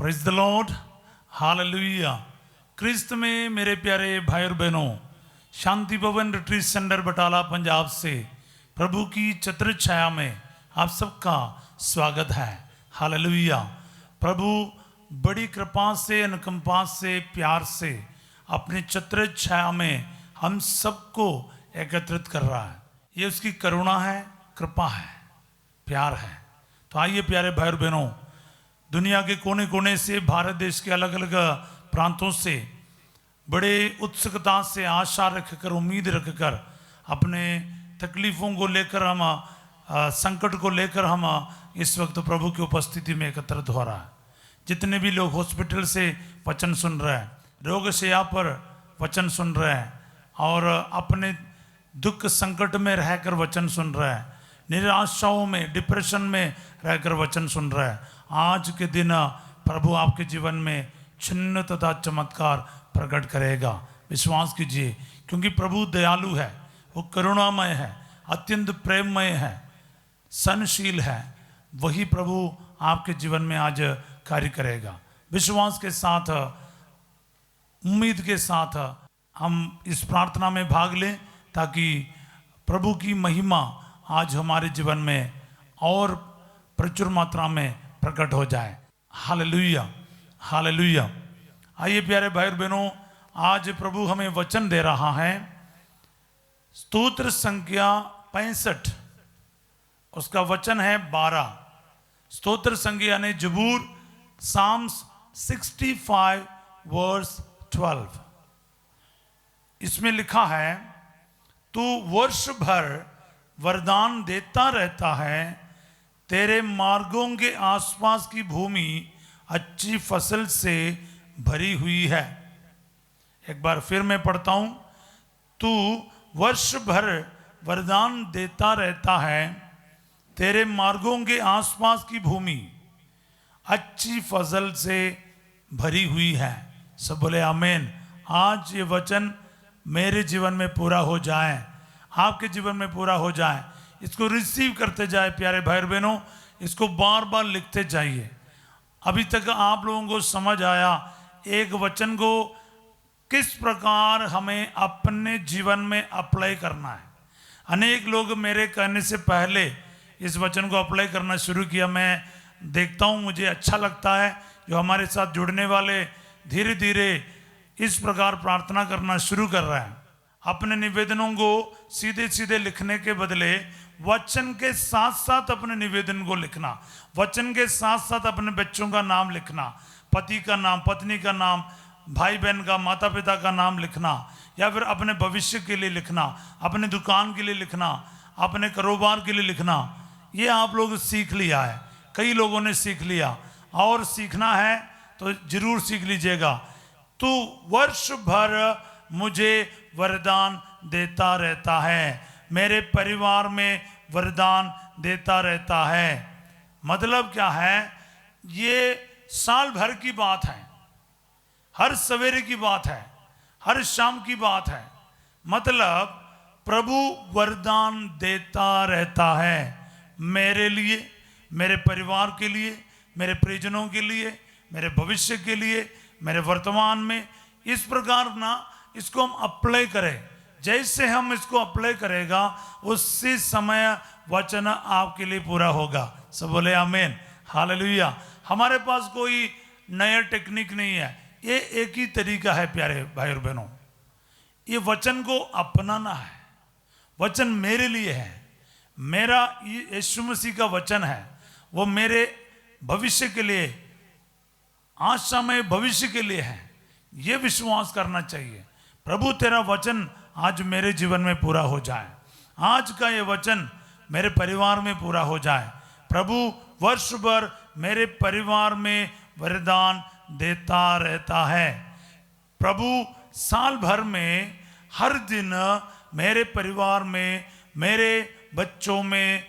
Praise the Lord, hallelujah. Christ में मेरे प्यारे भाई और बहनों, शांति भवन रिट्रीट सेंटर बटाला पंजाब से प्रभु की छत्र छाया में आप सबका स्वागत है। हालेलुया। प्रभु बड़ी कृपा से, अनुकंपा से, प्यार से अपने छत्र छाया में हम सबको एकत्रित कर रहा है। ये उसकी करुणा है, कृपा है, प्यार है। तो आइए प्यारे भाई और बहनों, दुनिया के कोने कोने से, भारत देश के अलग अलग प्रांतों से बड़े उत्सुकता से, आशा रखकर, उम्मीद रखकर, अपने तकलीफ़ों को लेकर, हम संकट को लेकर हम इस वक्त प्रभु की उपस्थिति में एकत्रित हो रहा है। जितने भी लोग हॉस्पिटल से वचन सुन रहे हैं, रोग शैया पर वचन सुन रहे हैं और अपने दुख संकट में रहकर वचन सुन रहे हैं, निराशाओं में, डिप्रेशन में रहकर वचन सुन रहे हैं, आज के दिन प्रभु आपके जीवन में छिन्न तथा चमत्कार प्रकट करेगा। विश्वास कीजिए, क्योंकि प्रभु दयालु है, वो करुणामय है, अत्यंत प्रेममय है, सहनशील है। वही प्रभु आपके जीवन में आज कार्य करेगा। विश्वास के साथ, उम्मीद के साथ हम इस प्रार्थना में भाग लें ताकि प्रभु की महिमा आज हमारे जीवन में और प्रचुर मात्रा में प्रकट हो जाए। Hallelujah, hallelujah. आइए प्यारे भाई और बहनों, आज प्रभु हमें वचन दे रहा है। स्तोत्र संख्या 65, उसका वचन है 12। स्तोत्र संख्या यानी जबूर, साम्स 65 वर्स 12। इसमें लिखा है, तू वर्ष भर वरदान देता रहता है, तेरे मार्गों के आसपास की भूमि अच्छी फसल से भरी हुई है। एक बार फिर मैं पढ़ता हूं, तू वर्ष भर वरदान देता रहता है, तेरे मार्गों के आसपास की भूमि अच्छी फसल से भरी हुई है। सब बोले आमीन। आज ये वचन मेरे जीवन में पूरा हो जाए, आपके जीवन में पूरा हो जाए। इसको रिसीव करते जाए प्यारे भाई और बहनों, इसको बार बार लिखते जाइए। अभी तक आप लोगों को समझ आया एक वचन को किस प्रकार हमें अपने जीवन में अप्लाई करना है। अनेक लोग मेरे कहने से पहले इस वचन को अप्लाई करना शुरू किया। मैं देखता हूँ, मुझे अच्छा लगता है जो हमारे साथ जुड़ने वाले धीरे धीरे इस प्रकार प्रार्थना करना शुरू कर रहे हैं। अपने निवेदनों को सीधे सीधे लिखने के बदले वचन के साथ साथ अपने निवेदन को लिखना, वचन के साथ साथ अपने बच्चों का नाम लिखना, पति का नाम, पत्नी का नाम, भाई बहन का, माता पिता का नाम लिखना, या फिर अपने भविष्य के लिए लिखना, अपने दुकान के लिए लिखना, अपने कारोबार के लिए लिखना। ये आप लोग सीख लिया है, कई लोगों ने सीख लिया, और सीखना है तो जरूर सीख लीजिएगा। तू वर्ष भर मुझे वरदान देता रहता है, मेरे परिवार में वरदान देता रहता है। मतलब क्या है? ये साल भर की बात है, हर सवेरे की बात है, हर शाम की बात है। मतलब प्रभु वरदान देता रहता है मेरे लिए, मेरे परिवार के लिए, मेरे परिजनों के लिए, मेरे भविष्य के लिए, मेरे वर्तमान में। इस प्रकार ना इसको हम अप्लाई करें। जैसे हम इसको अप्लाई करेगा उसी समय वचन आपके लिए पूरा होगा। सब बोले आमीन, हालेलुया। हमारे पास कोई नया टेक्निक नहीं है, ये एक ही तरीका है प्यारे भाई और बहनों। ये वचन को अपनाना है। वचन मेरे लिए है, मेरा यीशु मसीह का वचन है, वो मेरे भविष्य के लिए, आशा में भविष्य के लिए है। ये विश्वास करना चाहिए। प्रभु तेरा वचन आज मेरे जीवन में पूरा हो जाए, आज का ये वचन मेरे परिवार में पूरा हो जाए। प्रभु वर्ष भर मेरे परिवार में वरदान देता रहता है। प्रभु साल भर में हर दिन मेरे परिवार में, मेरे बच्चों में,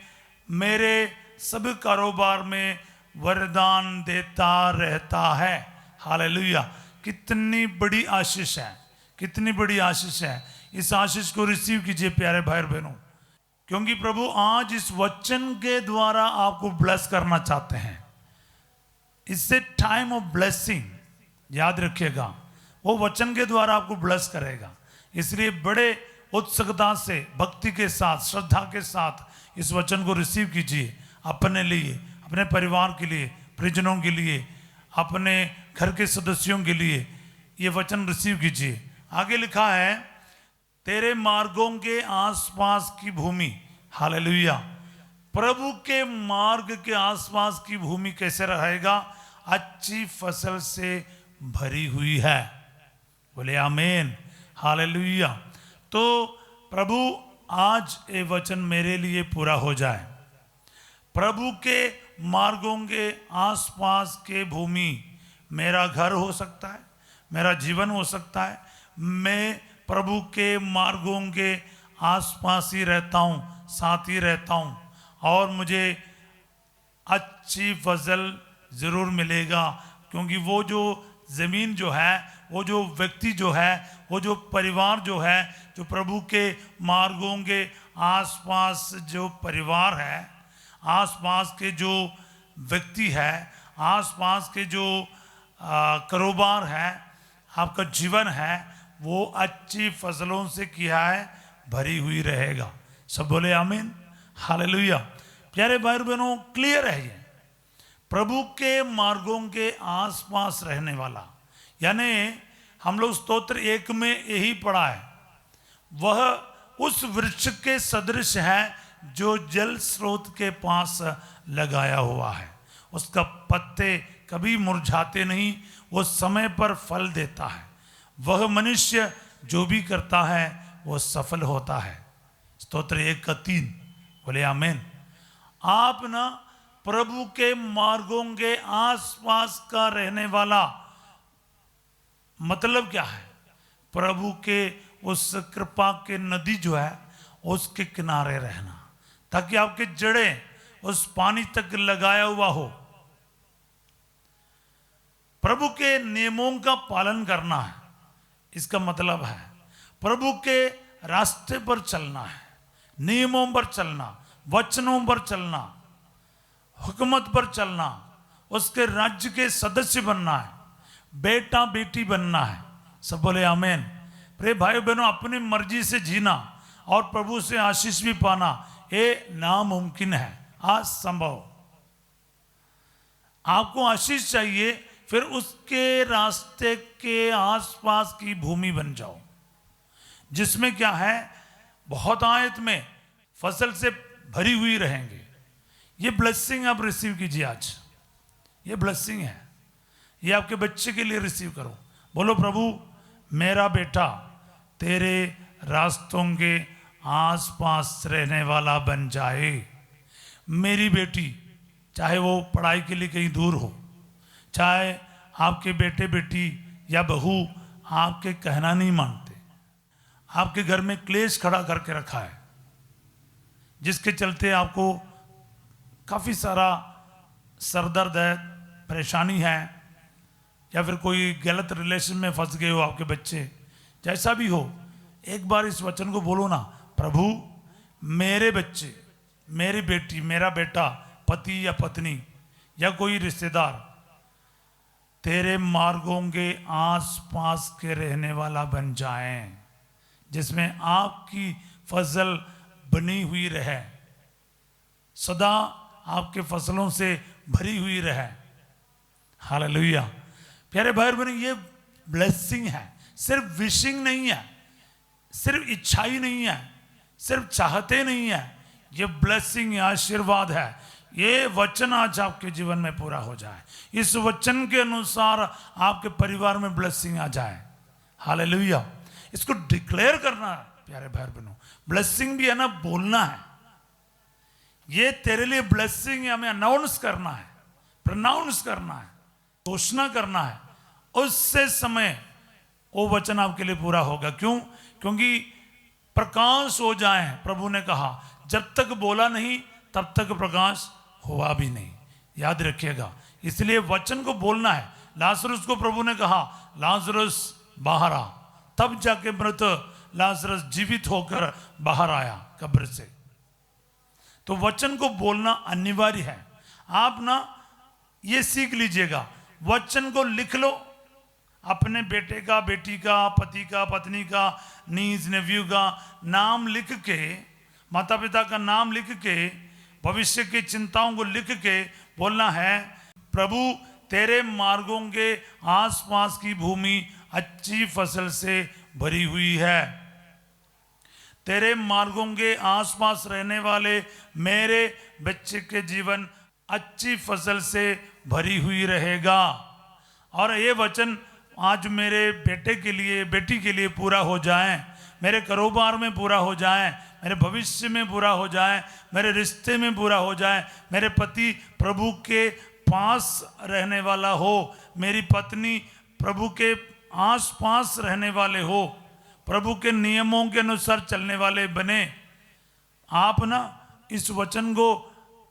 मेरे सब कारोबार में वरदान देता रहता है। हालेलुया। कितनी बड़ी आशीष है, कितनी बड़ी आशीष है। इस आशीष को रिसीव कीजिए प्यारे भाई और बहनों, क्योंकि प्रभु आज इस वचन के द्वारा आपको ब्लेस करना चाहते हैं। इससे टाइम ऑफ ब्लेसिंग, याद रखिएगा, वो वचन के द्वारा आपको ब्लेस करेगा। इसलिए बड़े उत्सुकता से, भक्ति के साथ, श्रद्धा के साथ इस वचन को रिसीव कीजिए। अपने लिए, अपने परिवार के लिए, परिजनों के लिए, अपने घर के सदस्यों के लिए ये वचन रिसीव कीजिए। आगे लिखा है, तेरे मार्गों के आसपास की भूमि, हालेलुया, प्रभु के मार्ग के आसपास की भूमि कैसे रहेगा? अच्छी फसल से भरी हुई है। बोले आमीन, हालेलुया। तो प्रभु आज ये वचन मेरे लिए पूरा हो जाए। प्रभु के मार्गों के आसपास के भूमि मेरा घर हो सकता है, मेरा जीवन हो सकता है। मैं प्रभु के मार्गों के आसपास ही रहता हूँ, साथ ही रहता हूँ, और मुझे अच्छी फसल ज़रूर मिलेगा। क्योंकि वो जो ज़मीन जो है, वो जो व्यक्ति जो है, वो जो परिवार जो है, जो प्रभु के मार्गों के आसपास जो परिवार है, आसपास के जो व्यक्ति है, आसपास के जो कारोबार है, आपका जीवन है, वो अच्छी फसलों से किया है भरी हुई रहेगा। सब बोले आमीन, हालेलुया। प्यारे भाई बहनों, क्लियर है ये, प्रभु के मार्गों के आसपास रहने वाला, यानी हम लोग स्तोत्र 1 में यही पढ़ा है, वह उस वृक्ष के सदृश है जो जल स्रोत के पास लगाया हुआ है। उसका पत्ते कभी मुरझाते नहीं, वो समय पर फल देता है। वह मनुष्य जो भी करता है वो सफल होता है। स्तोत्र 1:3। बोले आमीन। आप ना प्रभु के मार्गों के आसपास का रहने वाला, मतलब क्या है? प्रभु के उस कृपा के नदी जो है उसके किनारे रहना, ताकि आपके जड़ें उस पानी तक लगाया हुआ हो। प्रभु के नियमों का पालन करना है, इसका मतलब है प्रभु के रास्ते पर चलना है, नियमों पर चलना, वचनों पर चलना, हुकूमत पर चलना, उसके राज्य के सदस्य बनना है, बेटा बेटी बनना है। सब बोले आमीन। प्रिय भाई बहनों, अपनी मर्जी से जीना और प्रभु से आशीष भी पाना, ये नामुमकिन है, असंभव। आपको आशीष चाहिए, फिर उसके रास्ते के आसपास की भूमि बन जाओ, जिसमें क्या है, बहुत आयत में फसल से भरी हुई रहेंगे। ये ब्लेसिंग आप रिसीव कीजिए आज, ये ब्लेसिंग है, ये आपके बच्चे के लिए रिसीव करो। बोलो, प्रभु मेरा बेटा तेरे रास्तों के आसपास रहने वाला बन जाए। मेरी बेटी, चाहे वो पढ़ाई के लिए कहीं दूर हो, चाहे आपके बेटे बेटी या बहू आपके कहना नहीं मानते, आपके घर में क्लेश खड़ा करके रखा है, जिसके चलते आपको काफ़ी सारा सरदर्द है, परेशानी है, या फिर कोई गलत रिलेशन में फंस गए हो आपके बच्चे, जैसा भी हो, एक बार इस वचन को बोलो ना, प्रभु मेरे बच्चे, मेरी बेटी, मेरा बेटा, पति या पत्नी या कोई रिश्तेदार तेरे मार्गों के आसपास के रहने वाला बन जाएं, जिसमें आपकी फसल बनी हुई रहे, सदा आपके फसलों से भरी हुई रहे। हालेलुया। प्यारे भाई बहन, ये ब्लेसिंग है, सिर्फ विशिंग नहीं है, सिर्फ इच्छा ही नहीं है, सिर्फ चाहते नहीं है, ये ब्लेसिंग है, आशीर्वाद है। ये वचन आज आपके जीवन में पूरा हो जाए, इस वचन के अनुसार आपके परिवार में ब्लेसिंग आ जाए। हालेलुया। इसको डिक्लेयर करना है प्यारे भाई बहनों। ब्लेसिंग भी है ना, बोलना है, ये तेरे लिए ब्लेसिंग है, हमें अनाउंस करना है, प्रोनाउंस करना है, घोषणा करना है। उससे समय वो वचन आपके लिए पूरा होगा। क्यों? क्योंकि प्रकाश हो जाए, प्रभु ने कहा, जब तक बोला नहीं तब तक प्रकाश हुआ भी नहीं। याद रखिएगा, इसलिए वचन को बोलना है। लाजरस को प्रभु ने कहा, लाजरस बाहर आ, तब जाके मृत लाजरस जीवित होकर बाहर आया कब्र से। तो वचन को बोलना अनिवार्य है। आप ना ये सीख लीजिएगा, वचन को लिख लो, अपने बेटे का, बेटी का, पति का, पत्नी का, नीज नेव्यू का नाम लिख के, माता पिता का नाम लिख के, भविष्य की चिंताओं को लिख के बोलना है, प्रभु तेरे मार्गों के आसपास की भूमि अच्छी फसल से भरी हुई है। तेरे मार्गों के आसपास रहने वाले मेरे बच्चे के जीवन अच्छी फसल से भरी हुई रहेगा। और ये वचन आज मेरे बेटे के लिए, बेटी के लिए पूरा हो जाए, मेरे कारोबार में पूरा हो जाए, मेरे भविष्य में पूरा हो जाए, मेरे रिश्ते में पूरा हो जाए, मेरे पति प्रभु के पास रहने वाला हो, मेरी पत्नी प्रभु के आस पास रहने वाले हो, प्रभु के नियमों के अनुसार चलने वाले बने। आप ना इस वचन को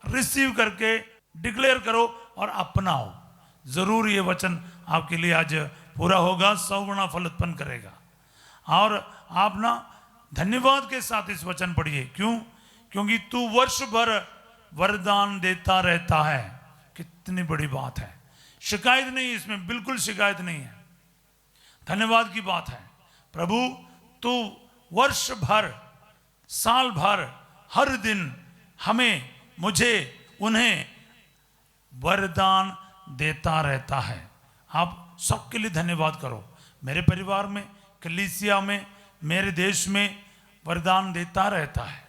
रिसीव करके डिक्लेयर करो और अपनाओ, जरूर ये वचन आपके लिए आज पूरा होगा, 100 गुना फल उत्पन्न करेगा। और आप ना धन्यवाद के साथ इस वचन पढ़िए। क्यों? क्योंकि तू वर्ष भर वरदान देता रहता है। कितनी बड़ी बात है, शिकायत नहीं, इसमें बिल्कुल शिकायत नहीं है, धन्यवाद की बात है। प्रभु तू वर्ष भर, साल भर, हर दिन हमें, मुझे, उन्हें वरदान देता रहता है। आप सबके लिए धन्यवाद करो। मेरे परिवार में, कलीसिया में, मेरे देश में वरदान देता रहता है,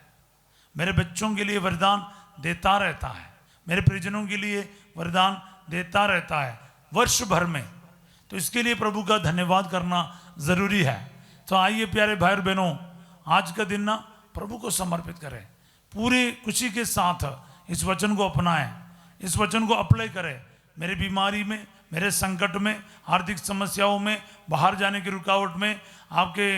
मेरे बच्चों के लिए वरदान देता रहता है, मेरे परिजनों के लिए वरदान देता रहता है वर्ष भर में। तो इसके लिए प्रभु का धन्यवाद करना जरूरी है। तो आइए प्यारे भाई और बहनों, आज का दिन ना प्रभु को समर्पित करें, पूरी खुशी के साथ इस वचन को अपनाएं, इस वचन को अप्लाई करें। मेरी बीमारी में, मेरे संकट में, आर्थिक समस्याओं में, बाहर जाने की रुकावट में, आपके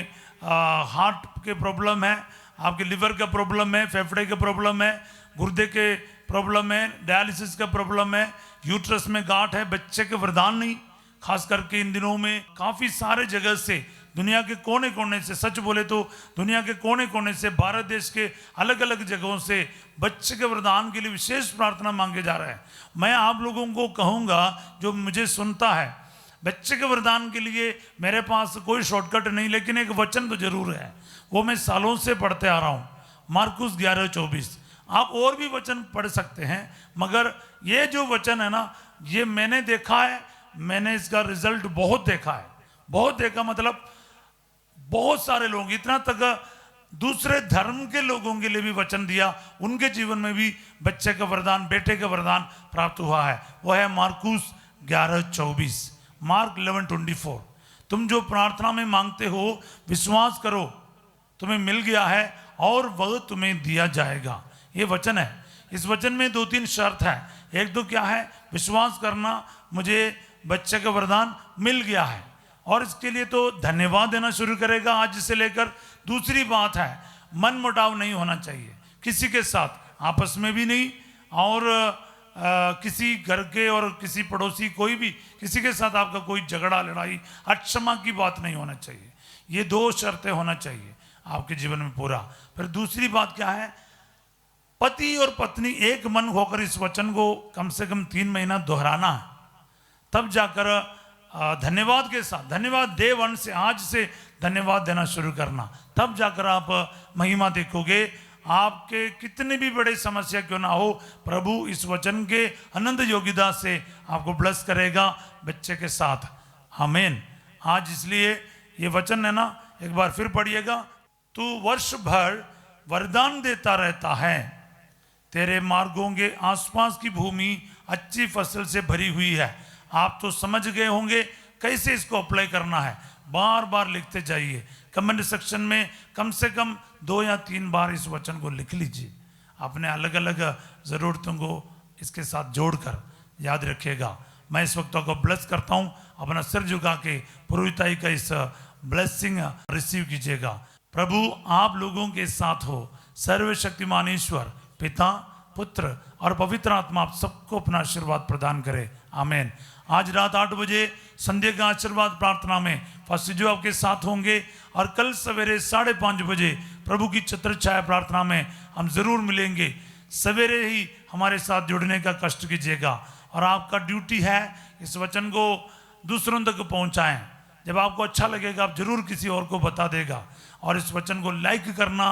हार्ट के प्रॉब्लम है, आपके लिवर का प्रॉब्लम है, फेफड़े के प्रॉब्लम है, गुर्दे के प्रॉब्लम है, डायलिसिस का प्रॉब्लम है, यूट्रस में गांठ है, बच्चे के वरदान नहीं, खास करके इन दिनों में काफ़ी सारे जगह से, दुनिया के कोने कोने से, सच बोले तो दुनिया के कोने कोने से, भारत देश के अलग अलग जगहों से बच्चे के वरदान के लिए विशेष प्रार्थना मांगे जा रहा है। मैं आप लोगों को कहूँगा, जो मुझे सुनता है, बच्चे के वरदान के लिए मेरे पास कोई शॉर्टकट नहीं, लेकिन एक वचन तो जरूर है, वो मैं सालों से पढ़ते आ रहा हूँ, मार्कुस 11:24। आप और भी वचन पढ़ सकते हैं, मगर ये जो वचन है ना, ये मैंने देखा है, मैंने इसका रिजल्ट बहुत देखा है, बहुत देखा, मतलब बहुत सारे लोग, इतना तक दूसरे धर्म के लोगों के लिए भी वचन दिया, उनके जीवन में भी बच्चे का वरदान, बेटे का वरदान प्राप्त हुआ है। वो है मार्कुस 11:24, मार्क 11:24। तुम जो प्रार्थना में मांगते हो, विश्वास करो तुम्हें मिल गया है और वह तुम्हें दिया जाएगा। ये वचन है। इस वचन में 2-3 शर्त है। एक तो क्या है? विश्वास करना, मुझे बच्चे का वरदान मिल गया है, और इसके लिए तो धन्यवाद देना शुरू करेगा आज से लेकर। दूसरी बात है, मन मुटाव नहीं होना चाहिए किसी के साथ, आपस में भी नहीं, और किसी घर के और किसी पड़ोसी, कोई भी किसी के साथ आपका कोई झगड़ा, लड़ाई, अक्षमा की बात नहीं होना चाहिए। ये 2 शर्तें होना चाहिए आपके जीवन में पूरा। फिर दूसरी बात क्या है? पति और पत्नी एक मन होकर इस वचन को कम से कम 3 महीना दोहराना है, तब जाकर धन्यवाद के साथ, धन्यवाद डे 1 से, आज से धन्यवाद देना शुरू करना, तब जाकर आप महिमा देखोगे। आपके कितने भी बड़े समस्या क्यों ना हो, प्रभु इस वचन के अनंत योग्यता से आपको ब्लेस करेगा बच्चे के साथ। आमीन। आज इसलिए ये वचन है ना, एक बार फिर पढ़िएगा। तू वर्ष भर वरदान देता रहता है, तेरे मार्गों के आसपास की भूमि अच्छी फसल से भरी हुई है। आप तो समझ गए होंगे कैसे इसको अप्लाई करना है। बार बार लिखते जाइए, कमेंट सेक्शन में कम से कम 2 या 3 बार इस वचन को लिख लीजिए। अपने अलग अलग ज़रूरतों को इसके साथ जोड़कर याद रखिएगा। मैं इस वक्त को ब्लेस करता हूँ। अपना सिर झुका के पुरोहिताई का इस ब्लेसिंग रिसीव कीजिएगा। प्रभु आप लोगों के साथ हो। सर्वशक्तिमान ईश्वर पिता, पुत्र और पवित्र आत्मा आप सबको अपना आशीर्वाद प्रदान करे। आमीन। आज रात 8 बजे संध्या का आशीर्वाद प्रार्थना में फास्टर जो आपके साथ होंगे, और कल सवेरे 5:30 बजे प्रभु की छत्र छाया प्रार्थना में हम जरूर मिलेंगे। सवेरे ही हमारे साथ जुड़ने का कष्ट कीजिएगा। और आपका ड्यूटी है इस वचन को दूसरों तक पहुंचाएं। जब आपको अच्छा लगेगा आप जरूर किसी और को बता देगा। और इस वचन को लाइक करना,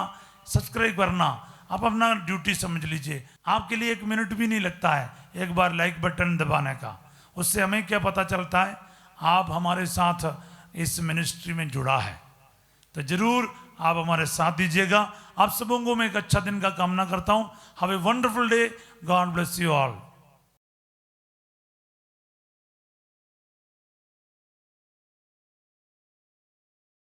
सब्सक्राइब करना आप अपना ड्यूटी समझ लीजिए। आपके लिए 1 मिनट भी नहीं लगता है एक बार लाइक बटन दबाने का। उससे हमें क्या पता चलता है, आप हमारे साथ इस मिनिस्ट्री में जुड़ा है। तो जरूर आप हमारे साथ दीजिएगा। आप सबों को मैं एक अच्छा दिन का कामना करता हूँ। Have a wonderful day. God bless you all.